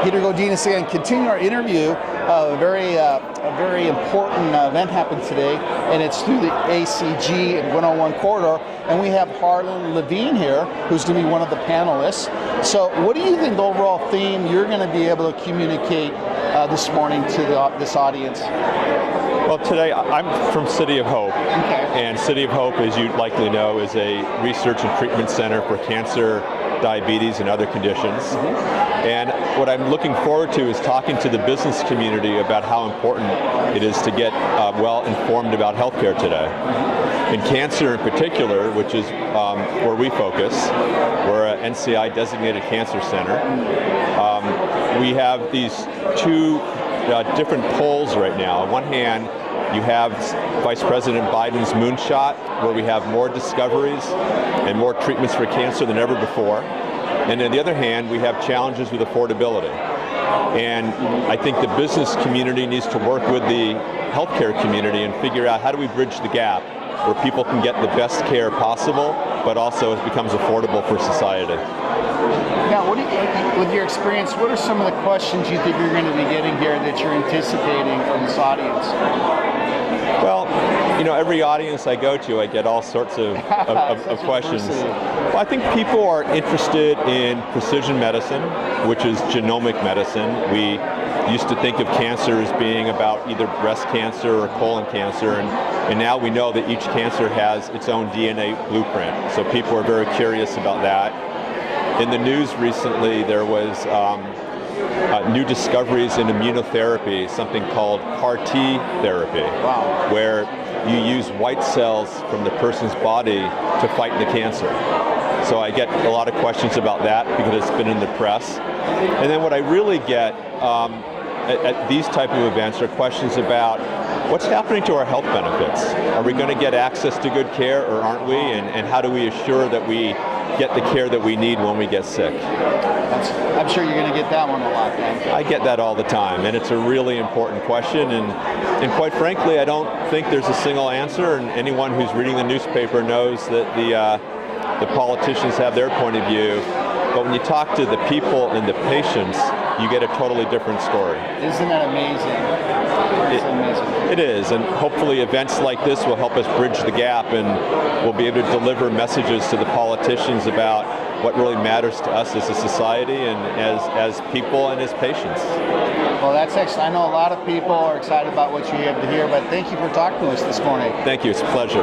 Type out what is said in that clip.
Peter Godinez again, continue our interview. A very important event happened today, and it's through the ACG 101 corridor, and we have Harlan Levine here, who's going to be one of the panelists. So what do you think the overall theme you're going to be able to communicate this morning to this audience? Well, today I'm from City of Hope, and City of Hope, as you likely know, is a research and treatment center for cancer, diabetes, and other conditions. And what I'm looking forward to is talking to the business community about how important it is to get well informed about healthcare today. In cancer in particular, which is where we focus, we're an NCI designated cancer center. We have these two different polls right now. On one hand, you have Vice President Biden's moonshot, where we have more discoveries and more treatments for cancer than ever before. And on the other hand, we have challenges with affordability. And I think the business community needs to work with the healthcare community and figure out how do we bridge the gap where people can get the best care possible, but also it becomes affordable for society. Now, with your experience, what are some of the questions you think you're going to be getting here that you're anticipating from this audience? Well, you know, every audience I go to, I get all sorts of questions. Well, I think people are interested in precision medicine, which is genomic medicine. We used to think of cancer as being about either breast cancer or colon cancer, and now we know that each cancer has its own DNA blueprint. So people are very curious about that. In the news recently, there was new discoveries in immunotherapy, something called CAR T therapy, where you use white cells from the person's body to fight the cancer. So I get a lot of questions about that because it's been in the press. And then what I really get at these type of events are questions about what's happening to our health benefits. Are we going to get access to good care or aren't we? And how do we assure that we get the care that we need when we get sick? I'm sure you're going to get that one a lot, then. I get that all the time, and it's a really important question, and quite frankly, I don't think there's a single answer, and anyone who's reading the newspaper knows that the politicians have their point of view, but when you talk to the people and the patients, you get a totally different story. Isn't that amazing? It is, and hopefully events like this will help us bridge the gap, and we'll be able to deliver messages to the politicians about what really matters to us as a society and as people and as patients. Well, that's excellent. I know a lot of people are excited about what you have to hear, but thank you for talking to us this morning. Thank you. It's a pleasure.